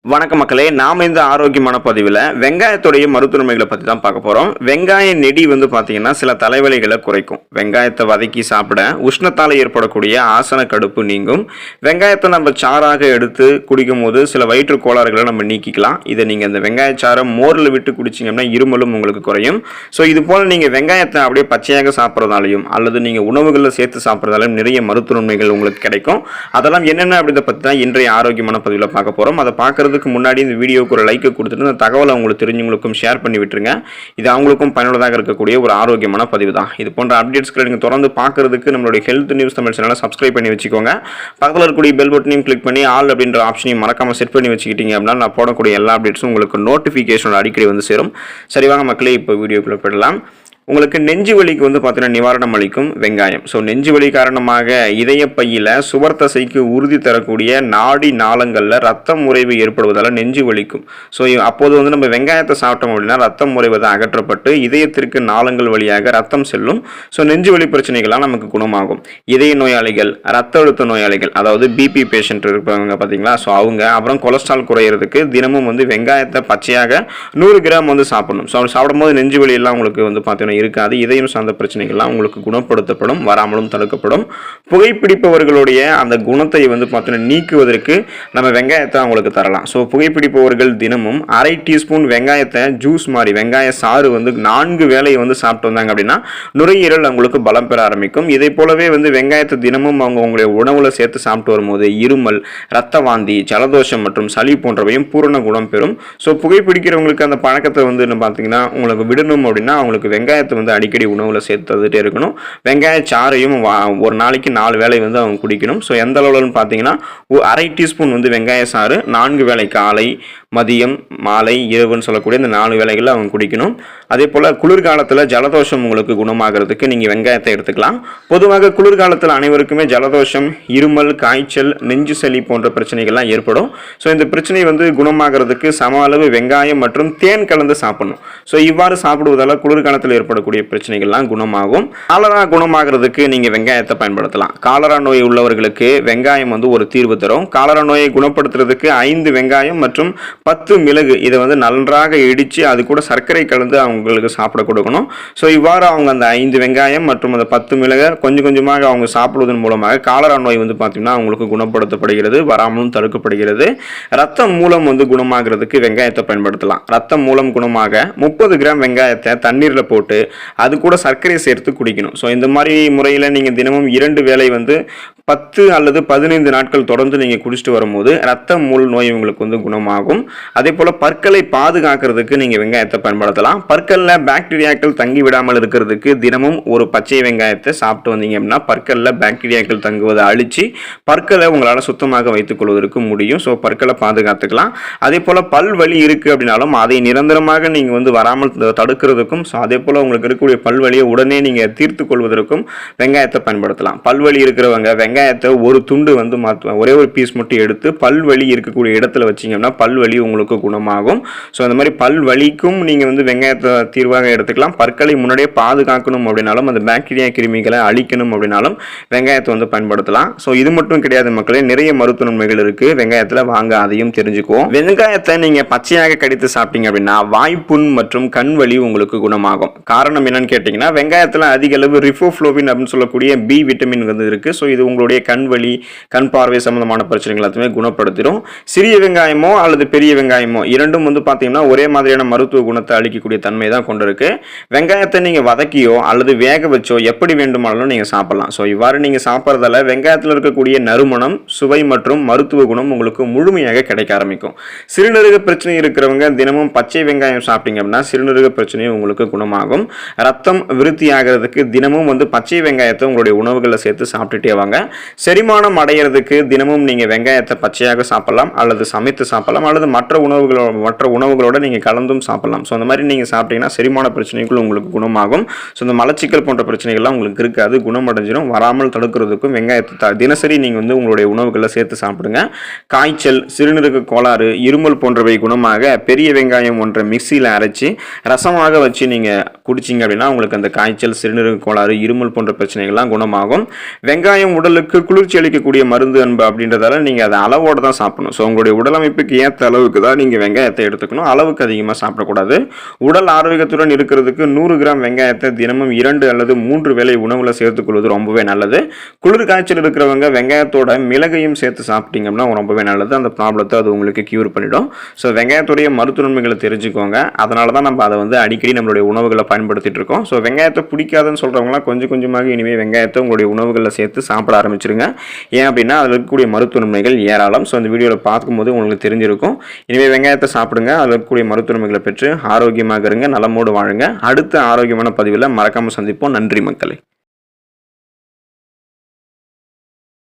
வணக்க மக்களே, நாம இந்த ஆரோக்கியமான பதிவில் வெங்காயத்துடைய மருத்துவமைகளை பற்றி தான் பார்க்க போகிறோம். வெங்காய நெடி பார்த்தீங்கன்னா சில தலைவலிகளை குறைக்கும். வெங்காயத்தை வதக்கி சாப்பிட உஷ்ணத்தால் ஏற்படக்கூடிய ஆசன கடுப்பு நீங்கும். வெங்காயத்தை நம்ம சாறாக எடுத்து குடிக்கும் போது சில வயிற்று கோளாறுகளை நம்ம நீக்கிக்கலாம். இதை நீங்கள் இந்த வெங்காயச்சாரை மோரில் விட்டு குடிச்சிங்கன்னா இருமலும் உங்களுக்கு குறையும். ஸோ இது போல் நீங்கள் வெங்காயத்தை அப்படியே பச்சையாக சாப்பிட்றதாலையும் அல்லது நீங்கள் உணவுகளில் சேர்த்து சாப்பிட்றதாலையும் நிறைய மருத்துவமைகள் உங்களுக்கு கிடைக்கும். அதெல்லாம் என்னென்ன அப்படின்றத பற்றி தான் இன்றைய ஆரோக்கியமான பதிவில் பார்க்க போகிறோம். அதை பார்க்குறது முன்னாடி இந்த வீடியோக்கு ஒரு லைக் கொடுத்துட்டு இந்த தகவலை உங்களுக்கு தெரிஞ்சவங்களுக்கும் ஷேர் பண்ணி விட்டுருங்க. இது அவங்களுக்கும் பயனுள்ளதாக இருக்கக்கூடிய ஒரு ஆரோக்கியமான பதிவு தான். இது போன்ற அப்டேட்ஸ்களை நீங்கள் தொடர்ந்து பார்க்கறதுக்கு நம்மளுடைய ஹெல்த் நியூஸ் தமிழ் சேனலை சப்ஸ்கிரைப் பண்ணி வச்சுக்கோங்க. பக்கத்தில் இருக்கக்கூடிய பெல் பட்டனையும் கிளிக் பண்ணி ஆல் அப்படின்ற ஆப்ஷனையும் மறக்காம செட் பண்ணி வச்சுக்கிட்டீங்க அப்படின்னா நான் போடக்கூடிய எல்லா அப்டேட்ஸும் உங்களுக்கு நோட்டிஃபிகேஷன் அடிக்கடி வந்து சேரும். சரிவாங்க மக்களே, இப்போ வீடியோக்குள்ள போயிடலாம். உங்களுக்கு நெஞ்சு வலிக்கு பார்த்தீங்கன்னா நிவாரணம் அளிக்கும் வெங்காயம். ஸோ நெஞ்சு வலி காரணமாக இதய பையில் சுவர் தசைக்கு உறுதி தரக்கூடிய நாடி நாளங்களில் ரத்தம் முறைவு ஏற்படுவதால் நெஞ்சு வலிக்கும். ஸோ அப்போது நம்ம வெங்காயத்தை சாப்பிட்டோம் அப்படின்னா ரத்தம் முறைவது அகற்றப்பட்டு இதயத்திற்கு நாளங்கள் வழியாக ரத்தம் செல்லும். ஸோ நெஞ்சு வலி பிரச்சனைகள்லாம் நமக்கு குணமாகும். இதய நோயாளிகள், ரத்த அழுத்த நோயாளிகள், அதாவது பிபி பேஷண்ட் இருப்பாங்க பார்த்தீங்களா, ஸோ அவங்க அப்புறம் கொலஸ்ட்ரால் குறையிறதுக்கு தினமும் வெங்காயத்தை பச்சையாக 100 கிராம் சாப்பிடணும். ஸோ அப்படி சாப்பிடும்போது நெஞ்சு வலி எல்லாம் உங்களுக்கு பார்த்தீங்கன்னா இருக்காது. இதயம் சார்ந்த பிரச்சனைகள்லாம் உங்களுக்கு குணப்படுத்தப்படும், வராமலும் தடுக்கப்படும். புகைப்பிடிப்பவர்களுடைய அந்த குணத்தை பார்த்தீங்கன்னா நீக்குவதற்கு நம்ம வெங்காயத்தை அவங்களுக்கு தரலாம். ஸோ புகைப்பிடிப்பவர்கள் தினமும் அரை டீஸ்பூன் வெங்காயத்தை ஜூஸ் மாதிரி வெங்காய சாறு 4 வேளை சாப்பிட்டு வந்தாங்க அப்படின்னா நுரையீரல் அவங்களுக்கு பலம் பெற ஆரம்பிக்கும். இதை போலவே வெங்காயத்தை தினமும் அவங்க உங்களுடைய உணவுல சேர்த்து சாப்பிட்டு வரும்போது இருமல், ரத்த வாந்தி, ஜலதோஷம் மற்றும் சளி போன்றவையும் பூரண குணம் பெறும். ஸோ புகைப்பிடிக்கிறவங்களுக்கு அந்த பழக்கத்தை பார்த்தீங்கன்னா உங்களுக்கு விடணும் அப்படின்னா அவங்களுக்கு வெங்காயத்தை அடிக்கடி உணவுல சேர்த்து வந்துட்டே இருக்கணும். வெங்காய சாறையும் ஒரு நாளைக்கு 4 வேளை அவங்க குடிக்கணும். ஸோ எந்த அளவுலன்னு பார்த்தீங்கன்னா அரை டீஸ்பூன் வெங்காய சாறு 4 வேளை, காலை, மதியம், மாலை, இரவுன்னு சொல்லக்கூடிய இந்த 4 வேளைகளில் அவங்க குடிக்கணும். அதே போல் குளிர்காலத்தில் ஜலதோஷம் உங்களுக்கு குணமாகிறதுக்கு நீங்கள் வெங்காயத்தை எடுத்துக்கலாம். பொதுவாக குளிர்காலத்தில் அனைவருக்குமே ஜலதோஷம், இருமல், காய்ச்சல், நெஞ்சு சளி போன்ற பிரச்சனைகள்லாம் ஏற்படும். ஸோ இந்த பிரச்சனை குணமாகிறதுக்கு சம அளவு வெங்காயம் மற்றும் தேன் கலந்து சாப்பிடணும். ஸோ இவ்வாறு சாப்பிடுவதால் குளிர்காலத்தில் ஏற்படக்கூடிய பிரச்சனைகள்லாம் குணமாகும். காலரா குணமாகிறதுக்கு நீங்கள் வெங்காயத்தை பயன்படுத்தலாம். காலரா நோய் உள்ளவர்களுக்கு வெங்காயம் ஒரு தீர்வு தரும். காலரா நோயை குணப்படுத்துறதுக்கு 5 வெங்காயம் மற்றும் 10 மிளகு இதை நன்றாக இடித்து அது கூட சர்க்கரை கலந்து அவங்களுக்கு சாப்பிட கொடுக்கணும். ஸோ இவ்வாறு அவங்க அந்த 5 வெங்காயம் மற்றும் அந்த 10 மிளகை கொஞ்சம் கொஞ்சமாக அவங்க சாப்பிடுவதன் மூலமாக காலரா நோய் பார்த்தீங்கன்னா அவங்களுக்கு குணப்படுத்தப்படுகிறது, வராமலும் தடுக்கப்படுகிறது. ரத்தம் மூலம் குணமாகிறதுக்கு வெங்காயத்தை பயன்படுத்தலாம். ரத்தம் மூலம் குணமாக 30 கிராம் வெங்காயத்தை தண்ணீரில் போட்டு அது கூட சர்க்கரை சேர்த்து குடிக்கணும். ஸோ இந்த மாதிரி முறையில் நீங்கள் தினமும் 2 வேளை 10 அல்லது 15 நாட்கள் தொடர்ந்து நீங்கள் குடிச்சிட்டு வரும்போது ரத்த மூல் நோய் உங்களுக்கு குணமாகும். அதே போல் பற்களை பாதுகாக்கிறதுக்கு நீங்கள் வெங்காயத்தை பயன்படுத்தலாம். பற்களில் பாக்டீரியாக்கள் தங்கி விடாமல் இருக்கிறதுக்கு தினமும் ஒரு பச்சை வெங்காயத்தை சாப்பிட்டு வந்தீங்க அப்படின்னா பற்களில் பாக்டீரியாக்கள் தங்குவதை அழித்து பற்களை உங்களால் சுத்தமாக வைத்துக் கொள்வதற்கு முடியும். ஸோ பற்களை பாதுகாத்துக்கலாம். அதே போல் பல் வலி இருக்குது அப்படின்னாலும் அதை நிரந்தரமாக நீங்கள் வராமல் தடுக்கிறதுக்கும், ஸோ அதே போல் உங்களுக்கு இருக்கக்கூடிய பல்வலியை உடனே நீங்கள் தீர்த்து கொள்வதற்கும் வெங்காயத்தை பயன்படுத்தலாம். பல்வலி இருக்கிறவங்க வெங்காயத்தை ஒரு துண்டு ஒரே ஒரு பீஸ் மட்டும் எடுத்து பல்வலி இருக்கக்கூடிய இடத்துல வச்சிங்கன்னா பல்வலி உங்களுக்கு குணமாகும். ஸோ அந்த மாதிரி பல்வலிக்கும் நீங்கள் வெங்காயத்தை தீர்வாக எடுத்துக்கலாம். பற்களை முன்னாடியே பாதுகாக்கணும் அப்படின்னாலும் அந்த பாக்டீரியா கிருமிகளை அழிக்கணும் அப்படின்னாலும் வெங்காயத்தை பயன்படுத்தலாம். ஸோ இது மட்டும் கிடையாது மக்களே, நிறைய மருத்துவ நன்மைகள் இருக்குது வெங்காயத்தில், வாங்க அதையும் தெரிஞ்சுக்குவோம். வெங்காயத்தை நீங்கள் பச்சையாக கடித்து சாப்பிட்டீங்க அப்படின்னா வாய்ப்புண் மற்றும் கண் வலி உங்களுக்கு குணமாகும். காரணம் என்னன்னு கேட்டிங்கன்னா வெங்காயத்தில் அதிக அளவு ரிஃபோஃப்ளோவின் அப்படின்னு சொல்லக்கூடிய பி விட்டமின் இருக்குது. ஸோ இது உங்களுடைய கண் வலி, கண் பார்வை சம்பந்தமான பிரச்சனைகள் எல்லாத்தையுமே குணப்படுத்திடும். சிறிய வெங்காயமோ அல்லது பெரிய வெங்காயமோ இரண்டும் பார்த்தீங்கன்னா ஒரே மாதிரியான மருத்துவ குணத்தை அளிக்கக்கூடிய தன்மை தான் கொண்டிருக்கு. வெங்காயத்தை நீங்கள் வதக்கியோ அல்லது வேக வச்சோ எப்படி வேண்டுமானாலும் நீங்கள் சாப்பிடலாம். ஸோ இவ்வாறு நீங்கள் சாப்பிட்றதால வெங்காயத்தில் இருக்கக்கூடிய நறுமணம், சுவை மற்றும் மருத்துவ குணம் உங்களுக்கு முழுமையாக கிடைக்க ஆரம்பிக்கும். சிறுநீரக பிரச்சனை இருக்கிறவங்க தினமும் பச்சை வெங்காயம் சாப்பிட்டீங்க அப்படின்னா சிறுநீரக பிரச்சனையும் உங்களுக்கு குணமாகும். ரத்தம் விருத்தி ஆகிறதுக்கு தினமும் பச்சை வெங்காயத்தை உங்களுடைய உணவுகளில் சேர்த்து சாப்பிட்டுட்டே வாங்க. செரிமானம் அடைகிறதுக்கு தினமும் நீங்கள் வெங்காயத்தை பச்சையாக சாப்பிடலாம் அல்லது சமைத்து சாப்பிடலாம் அல்லது மற்ற உணவுகளோட நீங்கள் கலந்தும் சாப்பிடலாம். ஸோ அந்த மாதிரி நீங்கள் சாப்பிட்டீங்கன்னா செரிமான பிரச்சனைகள் உங்களுக்கு குணமாகும். ஸோ இந்த மலச்சிக்கல் போன்ற பிரச்சனைகள்லாம் உங்களுக்கு இருக்காது, குணமடைஞ்சிடும். வராமல் தடுக்கிறதுக்கும் வெங்காயத்தை தினசரி நீங்கள் உங்களுடைய உணவுகளில் சேர்த்து சாப்பிடுங்க. காய்ச்சல், சிறுநீரக கோளாறு, இருமல் போன்றவை குணமாக பெரிய வெங்காயம் ஒன்றை மிக்சியில் அரைச்சி ரசமாக வச்சு நீங்கள் குடிச்சிங்க அப்படின்னா உங்களுக்கு அந்த காய்ச்சல், சிறுநீரக கோளாறு, இருமல் போன்ற பிரச்சனைகள்லாம் குணமாகும். வெங்காயம் உடலுக்கு குளிர்ச்சி அளிக்கக்கூடிய மருந்து அன்பு அப்படின்றதால நீங்கள் அதை அளவோடு தான் சாப்பிடணும். ஸோ உங்களுடைய உடல் அமைப்புக்கு ஏற்ற அளவுக்கு தான் நீங்கள் வெங்காயத்தை எடுத்துக்கணும். அளவுக்கு அதிகமாக சாப்பிடக்கூடாது. உடல் ஆரோக்கியத்துடன் இருக்கிறதுக்கு 100 கிராம் வெங்காயத்தை தினமும் 2 அல்லது 3 வேளை உணவில் சேர்த்துக்கொள்வது ரொம்பவே நல்லது. குளிர் காய்ச்சல் இருக்கிறவங்க வெங்காயத்தோட மிளகையும் சேர்த்து சாப்பிட்டீங்கன்னா ரொம்பவே நல்லது. அந்த ப்ராப்ளத்தை அது உங்களுக்கு க்யூர் பண்ணிடும். ஸோ வெங்காயத்துடைய மருத்துவ நன்மைகளை தெரிஞ்சுக்கோங்க. அதனால தான் நம்ம அதை வந்து அடிக்கடி நம்மளுடைய உணவுகளை பயன்படுத்திட்டு இருக்கோம். ஸோ வெங்காயத்தை பிடிக்காதுன்னு சொல்கிறவங்களாம் கொஞ்சம் கொஞ்சமாக இனிமேல் வெங்காயத்தை உங்களுடைய உணவுகளில் சேர்த்து சாப்பிட ஆரம்பிச்சிருங்க. ஏன் அப்படின்னா அதில் இருக்கக்கூடிய மருத்துவ நன்மைகள் ஏராளம். ஸோ அந்த வீடியோவில் பார்க்கும்போது உங்களுக்கு தெரிஞ்சிருக்கும். இனிமேல் வெங்காயத்தை சாப்பிடுங்க. அதில் இருக்கக்கூடிய மருத்துவ நன்மைகளை பெற்று ஆரோக்கியமாக இருங்க, நலமோடு வாழுங்க. அடுத்த ஆரோக்கியமான பதிவில் மறக்காமல் சந்திப்போம். நன்றி மக்களே.